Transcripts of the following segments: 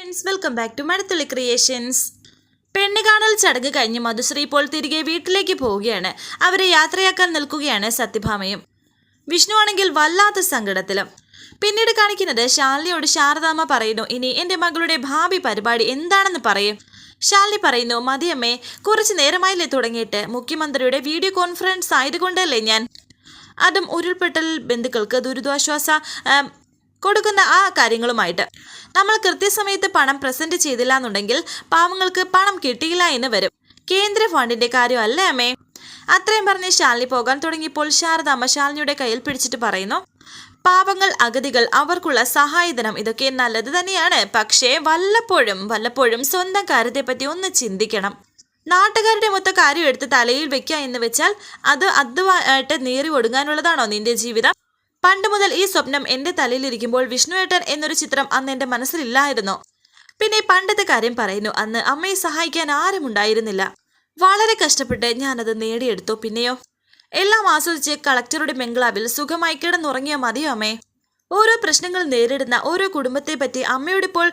Welcome back to Mazhathulli creations. പെണ്ണുകാണൽ ചടങ്ങ് കഴിഞ്ഞ് മധുശ്രീ ഇപ്പോൾ തിരികെ വീട്ടിലേക്ക് പോവുകയാണ്. അവരെ യാത്രയാക്കാൻ നിൽക്കുകയാണ് സത്യഭാമയും. വിഷ്ണു ആണെങ്കിൽ വല്ലാത്ത സങ്കടത്തിലും. പിന്നീട് കാണിക്കുന്നത് ശാലിനിയോട് ശാരദാമ്മ പറയുന്നു, ഇനി എൻ്റെ മകളുടെ ഭാവി പരിപാടി എന്താണെന്ന് പറയും. ശാലിനി പറയുന്നു, മതിയമ്മേ, കുറച്ചു നേരമായില്ലേ തുടങ്ങിയിട്ട്, മുഖ്യമന്ത്രിയുടെ വീഡിയോ കോൺഫറൻസ് ആയതുകൊണ്ടല്ലേ ഞാൻ, അതും ഉരുൾപൊട്ടൽ ബന്ധുക്കൾക്ക് ദുരിതാശ്വാസ കൊടുക്കുന്ന ആ കാര്യങ്ങളുമായിട്ട് നമ്മൾ കൃത്യസമയത്ത് പണം പ്രസന്റ് ചെയ്തില്ല എന്നുണ്ടെങ്കിൽ പാവങ്ങൾക്ക് പണം കിട്ടിയില്ല എന്ന് വരും. കേന്ദ്ര ഫണ്ടിന്റെ കാര്യമല്ലേ അമ്മേ. അത്രയും പറഞ്ഞ് ശാലിനി പോകാൻ തുടങ്ങിയപ്പോൾ ശാരദാമ്മ ശാലിനിയുടെ കയ്യിൽ പിടിച്ചിട്ട് പറയുന്നു, പാവങ്ങൾ, അഗതികൾ, അവർക്കുള്ള സഹായധനം ഇതൊക്കെ നല്ലത് തന്നെയാണ്. പക്ഷേ വല്ലപ്പോഴും സ്വന്തം കാര്യത്തെപ്പറ്റി ഒന്ന് ചിന്തിക്കണം. നാട്ടുകാരുടെ മൊത്ത കാര്യം എടുത്ത് തലയിൽ വെക്കുക എന്ന് വെച്ചാൽ അത് അതുമായിട്ട് നീറി ഒടുങ്ങാനുള്ളതാണോ നിന്റെ ജീവിതം? പണ്ട് മുതൽ ഈ സ്വപ്നം എൻ്റെ തലയിലിരിക്കുമ്പോൾ വിഷ്ണുവേട്ടൻ എന്നൊരു ചിത്രം അന്ന് എൻ്റെ മനസ്സിലില്ലായിരുന്നു. പിന്നെ പണ്ടത്തെ കാര്യം പറയുന്നു, അന്ന് അമ്മയെ സഹായിക്കാൻ ആരും ഉണ്ടായിരുന്നില്ല. വളരെ കഷ്ടപ്പെട്ട് ഞാനത് നേടിയെടുത്തു. പിന്നെയോ എല്ലാം ആസ്വദിച്ച് കളക്ടറുടെ ബംഗ്ലാവിൽ സുഖമായി കിടന്നുറങ്ങിയാൽ മതിയോ അമ്മേ? ഓരോ പ്രശ്നങ്ങൾ നേരിടുന്ന ഓരോ കുടുംബത്തെ പറ്റി അമ്മയോട് ഇപ്പോൾ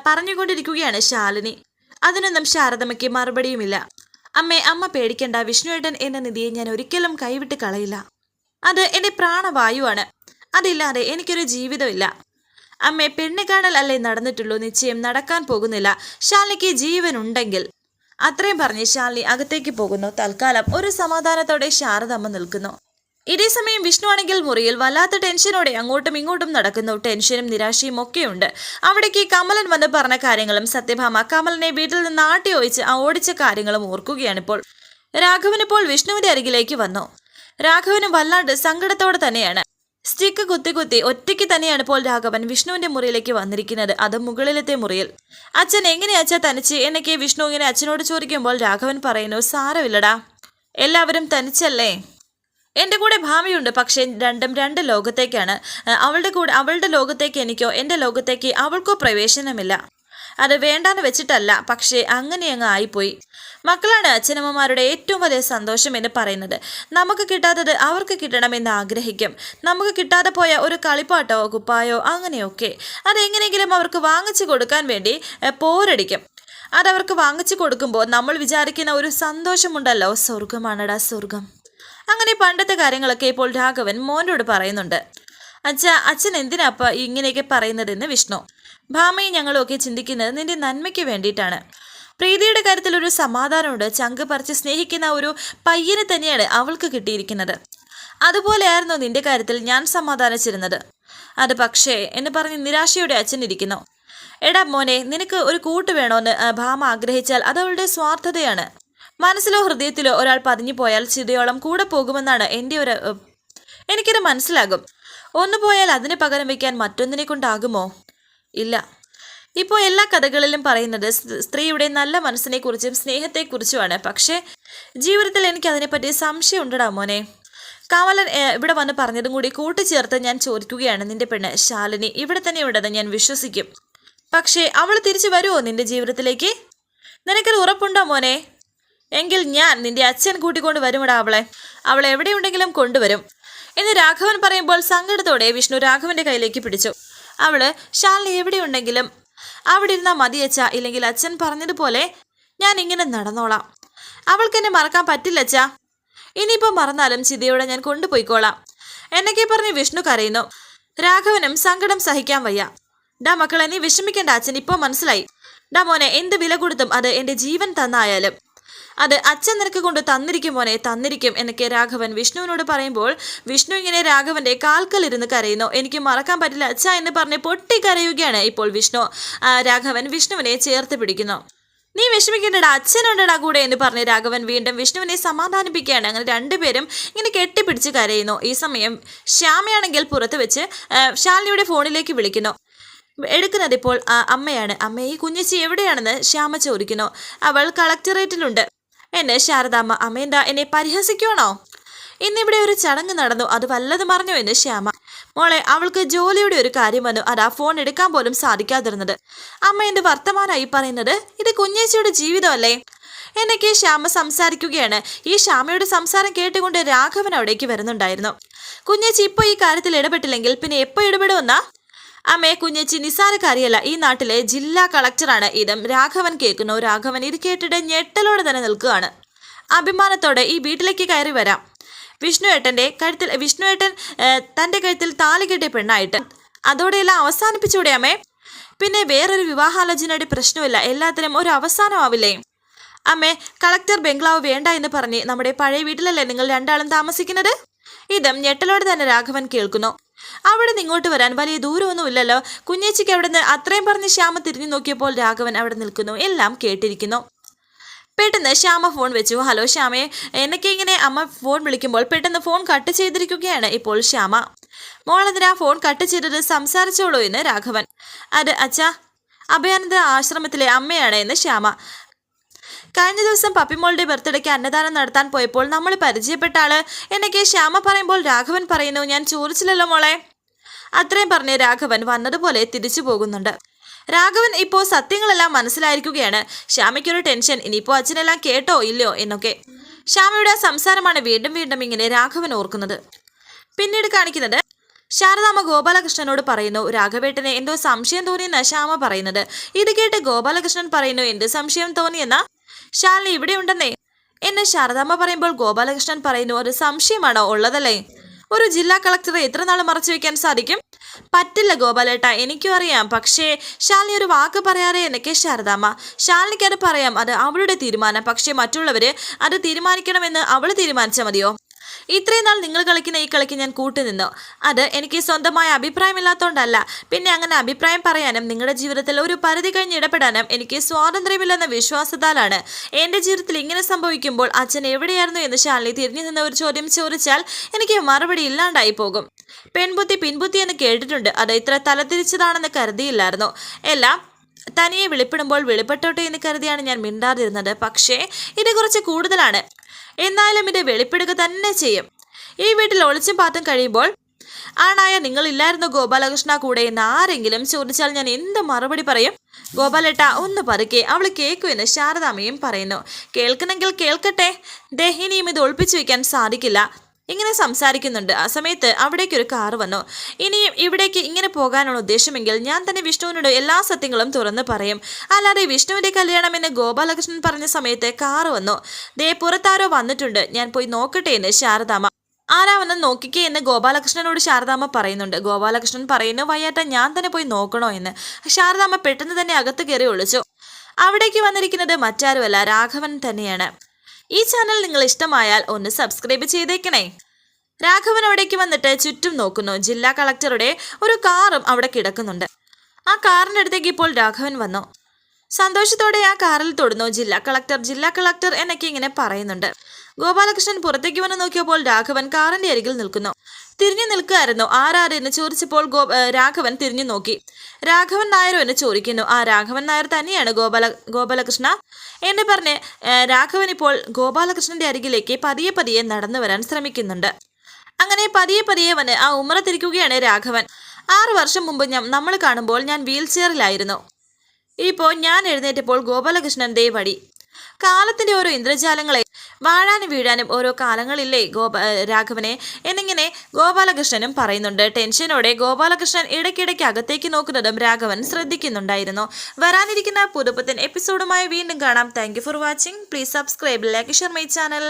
പറഞ്ഞുകൊണ്ടിരിക്കുകയാണ് ശാലിനി. അതിനൊന്നും ശാരദമ്മയ്ക്ക് മറുപടിയുമില്ല. അമ്മ പേടിക്കണ്ട, വിഷ്ണുവേട്ടൻ എന്ന നിധിയെ ഞാൻ ഒരിക്കലും കൈവിട്ട് കളയില്ല. അത് എൻ്റെ പ്രാണവായുവാണ്. അതില്ലാതെ എനിക്കൊരു ജീവിതമില്ല. അമ്മേ, പെണ്ണ് കാണൽ അല്ലേ നടന്നിട്ടുള്ളൂ, നിശ്ചയം നടക്കാൻ പോകുന്നില്ല. ശാലിനിക്ക് ജീവനുണ്ടെങ്കിൽ. അത്രയും പറഞ്ഞ് ശാലിനി അകത്തേക്ക് പോകുന്നു. തൽക്കാലം ഒരു സമാധാനത്തോടെ ശാരദമ്മ നിൽക്കുന്നു. ഇതേ സമയം വിഷ്ണു ആണെങ്കിൽ മുറിയിൽ വല്ലാത്ത ടെൻഷനോടെ അങ്ങോട്ടും ഇങ്ങോട്ടും നടക്കുന്നു. ടെൻഷനും നിരാശയും ഒക്കെയുണ്ട്. അവിടേക്ക് കമലൻ വന്ന് പറഞ്ഞ കാര്യങ്ങളും സത്യഭാമ കമലനെ വീട്ടിൽ നിന്ന് ഓടിച്ച കാര്യങ്ങളും ഓർക്കുകയാണിപ്പോൾ. രാഘവനിപ്പോൾ വിഷ്ണുവിന്റെ അരികിലേക്ക് വന്നു. രാഘവനും വല്ലാണ്ട് സങ്കടത്തോടെ തന്നെയാണ്. സ്റ്റിക്ക് കുത്തി ഒറ്റയ്ക്ക് തന്നെയാണ് ഇപ്പോൾ രാഘവൻ വിഷ്ണുവിന്റെ മുറിയിലേക്ക് വന്നിരിക്കുന്നത്. അത് മുകളിലത്തെ മുറിയിൽ. അച്ഛൻ എങ്ങനെയാച്ചാ തനിച്ച് എന്നൊക്കെ വിഷ്ണു ഇങ്ങനെ അച്ഛനോട് ചോദിക്കുമ്പോൾ രാഘവൻ പറയുന്നു, സാരമില്ലടാ, എല്ലാവരും തനിച്ചല്ലേ. എൻ്റെ കൂടെ ഭാമിയുണ്ട്, പക്ഷേ രണ്ടും രണ്ട് ലോകത്തേക്കാണ്. അവളുടെ ലോകത്തേക്ക് എനിക്കോ എൻ്റെ ലോകത്തേക്ക് അവൾക്കോ പ്രവേശനമില്ല. അത് വേണ്ടാന്ന് വെച്ചിട്ടല്ല, പക്ഷേ അങ്ങനെ അങ്ങ് ആയിപ്പോയി. മക്കളാണ് അച്ഛനമ്മമാരുടെ ഏറ്റവും വലിയ സന്തോഷം എന്ന് പറയുന്നത്. നമുക്ക് കിട്ടാത്തത് അവർക്ക് കിട്ടണമെന്ന് ആഗ്രഹിക്കും. നമുക്ക് കിട്ടാതെ പോയ ഒരു കളിപ്പാട്ടോ കുപ്പായോ അങ്ങനെയൊക്കെ അതെങ്ങനെയെങ്കിലും അവർക്ക് വാങ്ങിച്ചു കൊടുക്കാൻ വേണ്ടി പോരടിക്കും. അതവർക്ക് വാങ്ങിച്ചു കൊടുക്കുമ്പോൾ നമ്മൾ വിചാരിക്കുന്ന ഒരു സന്തോഷമുണ്ടല്ലോ, സ്വർഗമാണടാ സ്വർഗം. അങ്ങനെ പണ്ടത്തെ കാര്യങ്ങളൊക്കെ ഇപ്പോൾ രാഘവൻ മോനോട് പറയുന്നുണ്ട്. അച്ഛൻ എന്തിനാ ഇങ്ങനെയൊക്കെ പറയുന്നതെന്ന് വിഷ്ണു. ഭാമയും ഞങ്ങളും ഒക്കെ ചിന്തിക്കുന്നത് നിന്റെ നന്മയ്ക്ക് വേണ്ടിയിട്ടാണ്. പ്രീതിയുടെ കാര്യത്തിൽ ഒരു സമാധാനമുണ്ട്. ചങ്ക് പറിച്ച് സ്നേഹിക്കുന്ന ഒരു പയ്യനെ തന്നെയാണ് അവൾക്ക് കിട്ടിയിരിക്കുന്നത്. അതുപോലെയായിരുന്നു നിന്റെ കാര്യത്തിൽ ഞാൻ സമാധാനിച്ചിരുന്നത്. അത് പക്ഷേ എന്ന് പറഞ്ഞ് നിരാശയോടെ അച്ഛൻ ഇരിക്കുന്നു. എടാ മോനെ, നിനക്ക് ഒരു കൂട്ട് വേണോന്ന് ഭാമ ആഗ്രഹിച്ചാൽ അതവളുടെ സ്വാർത്ഥതയാണ്. മനസ്സിലോ ഹൃദയത്തിലോ ഒരാൾ പതിഞ്ഞു പോയാൽ ചിതയോളം കൂടെ പോകുമെന്നാണ് എനിക്കത് മനസ്സിലാകും. ഒന്ന് പോയാൽ അതിന് പകരം വയ്ക്കാൻ മറ്റൊന്നിനെ കൊണ്ടാകുമോ? ഇല്ല. ഇപ്പോൾ എല്ലാ കഥകളിലും പറയുന്നത് സ്ത്രീയുടെ നല്ല മനസ്സിനെക്കുറിച്ചും സ്നേഹത്തെക്കുറിച്ചുമാണ്. പക്ഷേ ജീവിതത്തിൽ എനിക്ക് അതിനെപ്പറ്റി സംശയം ഉണ്ടടാ മോനെ. കമലൻ ഇവിടെ വന്ന് പറഞ്ഞതും കൂടി കൂട്ടിച്ചേർത്ത് ഞാൻ ചോദിക്കുകയാണ്. നിന്റെ പെണ്ണ് ശാലിനി ഇവിടെ തന്നെ ഉണ്ടെന്ന് ഞാൻ വിശ്വസിക്കും. പക്ഷേ അവൾ തിരിച്ചു വരുമോ നിന്റെ ജീവിതത്തിലേക്ക്? നിനക്കത് ഉറപ്പുണ്ടോ മോനെ? എങ്കിൽ ഞാൻ നിന്റെ അച്ഛൻ കൂട്ടിക്കൊണ്ട് വരുമിടാ അവളെ എവിടെയുണ്ടെങ്കിലും കൊണ്ടുവരും എന്ന് രാഘവൻ പറയുമ്പോൾ സങ്കടത്തോടെ വിഷ്ണു രാഘവന്റെ കയ്യിലേക്ക് പിടിച്ചു. ശാലിനി എവിടെയുണ്ടെങ്കിലും അവിടെ ഇരുന്നാൽ മതിയച്ചാ, ഇല്ലെങ്കിൽ അച്ഛൻ പറഞ്ഞതുപോലെ ഞാൻ ഇങ്ങനെ നടന്നോളാം. അവൾക്കെന്നെ മറക്കാൻ പറ്റില്ലച്ചാ. ഇനിയിപ്പോൾ മറന്നാലും ചിതയോടെ ഞാൻ കൊണ്ടുപോയിക്കോളാം എന്നൊക്കെ പറഞ്ഞ് വിഷ്ണു കരയുന്നു. രാഘവനും സങ്കടം സഹിക്കാൻ വയ്യ. ഡാ മക്കളെ, നീ വിഷമിക്കേണ്ട, അച്ഛൻ ഇപ്പോൾ മനസ്സിലായി. ഡാ മോനെ, എന്ത് വില കൊടുത്തും അത് എൻ്റെ ജീവൻ തന്നായാലും അത് അച്ഛൻ നിനക്ക് കൊണ്ട് തന്നിരിക്കും മോനെ, തന്നിരിക്കും എന്നൊക്കെ രാഘവൻ വിഷ്ണുവിനോട് പറയുമ്പോൾ വിഷ്ണു ഇങ്ങനെ രാഘവന്റെ കാൽക്കലിരുന്ന് കരയുന്നു. എനിക്ക് മറക്കാൻ പറ്റില്ല അച്ഛ എന്ന് പറഞ്ഞ് പൊട്ടിക്കരയുകയാണ് ഇപ്പോൾ വിഷ്ണു. രാഘവൻ വിഷ്ണുവിനെ ചേർത്ത് പിടിക്കുന്നു. നീ വിഷമിക്കേണ്ടടാ, അച്ഛനുണ്ടടാ കൂടെ എന്ന് പറഞ്ഞ് രാഘവൻ വീണ്ടും വിഷ്ണുവിനെ സമാധാനിപ്പിക്കുകയാണ്. അങ്ങനെ രണ്ടുപേരും ഇങ്ങനെ കെട്ടിപ്പിടിച്ച് കരയുന്നു. ഈ സമയം ശ്യാമയാണെങ്കിൽ പുറത്ത് വെച്ച് ശാലിനിയുടെ ഫോണിലേക്ക് വിളിക്കുന്നു. എടുക്കുന്നത് ഇപ്പോൾ അമ്മയാണ്. അമ്മ, ഈ കുഞ്ഞച്ചി എവിടെയാണെന്ന് ശ്യാമ ചോദിക്കുന്നു. അവൾ കളക്ടറേറ്റിലുണ്ട് എന്ന് ശാരദാമ്മ. അമ്മയെന്താ എന്നെ പരിഹസിക്കുവാണോ? ഇന്നിവിടെ ഒരു ചടങ്ങ് നടന്നു, അത് വല്ലതും അറിഞ്ഞോ എന്ന് ശ്യാമ. മോളെ, അവൾക്ക് ജോലിയുടെ ഒരു കാര്യം വന്നു, അതാ ഫോൺ എടുക്കാൻ പോലും സാധിക്കാതിരുന്നത്. അമ്മ എന്ത് വർത്തമാനമായി പറയുന്നത്? ഇത് കുഞ്ഞേച്ചിയുടെ ജീവിതമല്ലേ എന്നൊക്കെ ശ്യാമ സംസാരിക്കുകയാണ്. ഈ ശ്യാമയുടെ സംസാരം കേട്ടുകൊണ്ട് രാഘവൻ അവിടേക്ക് വരുന്നുണ്ടായിരുന്നു. കുഞ്ഞേച്ചി ഇപ്പോൾ ഈ കാര്യത്തിൽ ഇടപെട്ടില്ലെങ്കിൽ പിന്നെ എപ്പോൾ ഇടപെടുമെന്നാ? അമ്മേ, കുഞ്ഞച്ചി നിസ്സാരക്കാരിയല്ല, ഈ നാട്ടിലെ ജില്ലാ കളക്ടറാണ്. ഇതും രാഘവൻ കേൾക്കുന്നു. രാഘവൻ ഇത് കേട്ടിട്ട് ഞെട്ടലോടെ തന്നെ നിൽക്കുകയാണ്. അഭിമാനത്തോടെ ഈ വീട്ടിലേക്ക് കയറി വരാം. വിഷ്ണുവേട്ടൻ തൻ്റെ കഴുത്തിൽ താലി കെട്ടിയ പെണ്ണായിട്ട് അതോടെയെല്ലാം അവസാനിപ്പിച്ചൂടെ അമ്മേ? പിന്നെ വേറൊരു വിവാഹാലോചനയുടെ പ്രശ്നമില്ല, എല്ലാത്തിനും ഒരു അവസാനമാവില്ലേ? അമ്മേ, കളക്ടർ ബംഗ്ലാവ് വേണ്ട എന്ന് പറഞ്ഞ് നമ്മുടെ പഴയ വീട്ടിലല്ലേ നിങ്ങൾ രണ്ടാളും താമസിക്കുന്നത്? ഇതും ഞെട്ടലോടെ തന്നെ രാഘവൻ കേൾക്കുന്നു. അവിടെ നിന്ന് ഇങ്ങോട്ട് വരാൻ വലിയ ദൂരമൊന്നുമില്ലല്ലോ. കുഞ്ഞേച്ചിക്ക് അവിടെ നിന്ന് അത്രയും പറഞ്ഞ് ശ്യാമ തിരിഞ്ഞു നോക്കിയപ്പോൾ രാഘവൻ അവിടെ നിൽക്കുന്നു. എല്ലാം കേട്ടിരിക്കുന്നു. പെട്ടെന്ന് ശ്യാമ ഫോൺ വെച്ചു. ഹലോ ശ്യാമയെ, എന്നൊക്കെ ഇങ്ങനെ അമ്മ ഫോൺ വിളിക്കുമ്പോൾ പെട്ടെന്ന് ഫോൺ കട്ട് ചെയ്തിരിക്കുകയാണ് ഇപ്പോൾ ശ്യാമ. മോളെന്തിനാ ഫോൺ കട്ട് ചെയ്തത്? സംസാരിച്ചോളൂ എന്ന് രാഘവൻ. അത് അച്ഛാ, അഭയാനന്ദ ആശ്രമത്തിലെ അമ്മയാണ് എന്ന് ശ്യാമ. കഴിഞ്ഞ ദിവസം പപ്പിമോളുടെ ബർത്ത്ഡേക്ക് അന്നദാനം നടത്താൻ പോയപ്പോൾ നമ്മൾ പരിചയപ്പെട്ട ആള് എന്നൊക്കെ ശ്യാമ പറയുമ്പോൾ രാഘവൻ പറയുന്നു, ഞാൻ ചോദിച്ചില്ലല്ലോ മോളെ. അത്രയും പറഞ്ഞ് രാഘവൻ വന്നതുപോലെ തിരിച്ചു പോകുന്നുണ്ട്. രാഘവൻ ഇപ്പോൾ സത്യങ്ങളെല്ലാം മനസ്സിലായിരിക്കുകയാണ്. ശ്യാമയ്ക്കൊരു ടെൻഷൻ, ഇനിയിപ്പോൾ അച്ഛനെല്ലാം കേട്ടോ ഇല്ലയോ എന്നൊക്കെ. ശ്യാമയുടെ സംസാരമാണ് വീണ്ടും വീണ്ടും ഇങ്ങനെ രാഘവൻ ഓർക്കുന്നത്. പിന്നീട് കാണിക്കുന്നത് ശാരദാമ്മ ഗോപാലകൃഷ്ണനോട് പറയുന്നു, രാഘവേട്ടന് എന്തോ സംശയം തോന്നിയെന്ന ശ്യാമ പറയുന്നത്. ഇത് കേട്ട് ഗോപാലകൃഷ്ണൻ പറയുന്നു, എന്ത് സംശയം തോന്നിയെന്ന? ശാലിനി ഇവിടെ ഉണ്ടെന്നേ എന്ന് ശാരദാമ്മ പറയുമ്പോൾ ഗോപാലകൃഷ്ണൻ പറയുന്നു, ഒരു സംശയമാണോ ഉള്ളതല്ലേ? ഒരു ജില്ലാ കളക്ടറെ എത്ര നാൾ മറച്ചു വെക്കാൻ സാധിക്കും? പറ്റില്ല ഗോപാലേട്ട, എനിക്കും അറിയാം. പക്ഷേ ശാലിനി ഒരു വാക്ക് പറയാറേ എന്നൊക്കെ ശാരദാമ്മ. ശാലിനിക്ക് അത് പറയാം, അത് അവളുടെ തീരുമാനം. പക്ഷേ മറ്റുള്ളവര് അത് തീരുമാനിക്കണമെന്ന് അവൾ തീരുമാനിച്ചാൽ മതിയോ? ഇത്രയും നാൾ നിങ്ങൾ കളിക്കുന്ന ഈ കളിക്ക് ഞാൻ കൂട്ടുനിന്നു. അത് എനിക്ക് സ്വന്തമായ അഭിപ്രായമില്ലാത്തതുകൊണ്ടല്ല. പിന്നെ അങ്ങനെ അഭിപ്രായം പറയാനും നിങ്ങളുടെ ജീവിതത്തിൽ ഒരു പരിധി കഴിഞ്ഞ് ഇടപെടാനും എനിക്ക് സ്വാതന്ത്ര്യമില്ലെന്ന വിശ്വാസത്താലാണ്. എൻ്റെ ജീവിതത്തിൽ ഇങ്ങനെ സംഭവിക്കുമ്പോൾ അച്ഛൻ എവിടെയായിരുന്നു എന്ന് ശാലിനി തിരിഞ്ഞു നിന്ന് ഒരു ചോദ്യം ചോദിച്ചാൽ എനിക്ക് മറുപടി ഇല്ലാണ്ടായി പോകും. പെൺബുദ്ധി പിൻബുദ്ധി എന്ന് കേട്ടിട്ടുണ്ട്. അത് ഇത്ര തലതിരിച്ചതാണെന്ന് കരുതിയില്ലായിരുന്നു. എല്ലാം തനിയെ വെളിപ്പെടുമ്പോൾ വെളിപ്പെട്ടോട്ടെ എന്ന് കരുതിയാണ് ഞാൻ മിണ്ടാതിരുന്നത്. പക്ഷേ ഇത് കുറച്ച് കൂടുതലാണ്. എന്നാലും ഇത് വെളിപ്പെടുക തന്നെ ചെയ്യും. ഈ വീട്ടിൽ ഒളിച്ചും പാത്തും കഴിയുമ്പോൾ ആണായ നിങ്ങളില്ലായിരുന്നു ഗോപാലകൃഷ്ണ കൂടെ എന്ന് ആരെങ്കിലും ചോദിച്ചാൽ ഞാൻ എന്ത് മറുപടി പറയും? ഗോപാലേട്ട ഒന്ന് പതുക്കെ, അവൾ കേൾക്കുമെന്ന് ശാരദാമ്മയും പറയുന്നു. കേൾക്കണമെങ്കിൽ കേൾക്കട്ടെ. ഇനിയും ഇത് ഒളിപ്പിച്ചു വെക്കാൻ സാധിക്കില്ല. ഇങ്ങനെ സംസാരിക്കുന്നുണ്ട്. ആ സമയത്ത് അവിടേക്കൊരു കാറ് വന്നു. ഇനിയും ഇവിടേക്ക് ഇങ്ങനെ പോകാനുള്ള ഉദ്ദേശമെങ്കിൽ ഞാൻ തന്നെ വിഷ്ണുവിനോട് എല്ലാ സത്യങ്ങളും തുറന്ന് പറയും. അല്ലാതെ വിഷ്ണുവിന്റെ കല്യാണം എന്ന് ഗോപാലകൃഷ്ണൻ പറഞ്ഞ സമയത്ത് കാറ് വന്നു. പുറത്താരോ വന്നിട്ടുണ്ട്, ഞാൻ പോയി നോക്കട്ടെ എന്ന് ശാരദാമ്മ. ആരാ വന്ന് നോക്കിക്കേ എന്ന് ഗോപാലകൃഷ്ണനോട് ശാരദാമ്മ പറയുന്നുണ്ട്. ഗോപാലകൃഷ്ണൻ പറയുന്നു, വയ്യാട്ട ഞാൻ തന്നെ പോയി നോക്കണോ എന്ന്. ശാരദാമ്മ പെട്ടെന്ന് തന്നെ അകത്ത് കയറി ഒളിച്ചു. അവിടേക്ക് വന്നിരിക്കുന്നത് മറ്റാരുമല്ല, രാഘവൻ തന്നെയാണ്. ഈ ചാനൽ നിങ്ങൾ ഇഷ്ടമായാൽ ഒന്ന് സബ്സ്ക്രൈബ് ചെയ്തേക്കണേ. രാഘവൻ അവിടേക്ക് വന്നിട്ട് ചുറ്റും നോക്കുന്നു. ജില്ലാ കളക്ടറുടെ ഒരു കാറും അവിടെ കിടക്കുന്നുണ്ട്. ആ കാറിൻ്റെ അടുത്തേക്ക് ഇപ്പോൾ രാഘവൻ വന്നു. സന്തോഷത്തോടെ ആ കാറിൽ തൊടുന്നു. ജില്ലാ കളക്ടർ എന്നൊക്കെ ഇങ്ങനെ പറയുന്നുണ്ട്. ഗോപാലകൃഷ്ണൻ പുറത്തേക്ക് വന്ന് നോക്കിയപ്പോൾ രാഘവൻ കാറിന്റെ അരികിൽ നിൽക്കുന്നു. തിരിഞ്ഞു നിൽക്കുകയായിരുന്നു. ആരാരെന്ന് ചോദിച്ചപ്പോൾ രാഘവൻ തിരിഞ്ഞു നോക്കി. രാഘവൻ നായരോ എന്ന് ചോദിക്കുന്നു. ആ രാഘവൻ നായർ തന്നെയാണ് ഗോപാലകൃഷ്ണ എന്ന് പറഞ്ഞ് രാഘവൻ ഇപ്പോൾ ഗോപാലകൃഷ്ണന്റെ അരികിലേക്ക് പതിയെ പതിയെ നടന്നു വരാൻ ശ്രമിക്കുന്നുണ്ട്. അങ്ങനെ പതിയെ പതിയെ വന്ന് ആ ഉമ്മറത്തിരിക്കുകയാണ് രാഘവൻ. 6 വർഷം മുമ്പ് നമ്മൾ കാണുമ്പോൾ ഞാൻ വീൽ ചെയറിലായിരുന്നു. ഇപ്പോൾ ഞാൻ എഴുന്നേറ്റപ്പോൾ ഗോപാലകൃഷ്ണൻ വടി. കാലത്തിന്റെ ഓരോ ഇന്ദ്രജാലങ്ങളെ വാഴാനും വീഴാനും ഓരോ കാലങ്ങളില്ലേ രാഘവനെ എന്നിങ്ങനെ ഗോപാലകൃഷ്ണനും പറയുന്നുണ്ട്. ടെൻഷനോടെ ഗോപാലകൃഷ്ണൻ ഇടയ്ക്കിടയ്ക്ക് അകത്തേക്ക് നോക്കുന്നതും രാഘവൻ ശ്രദ്ധിക്കുന്നുണ്ടായിരുന്നു. വരാനിരിക്കുന്ന പുതുപുത്തൻ എപ്പിസോഡുമായി വീണ്ടും കാണാം. Thank you for watching. Please subscribe, like, share my channel.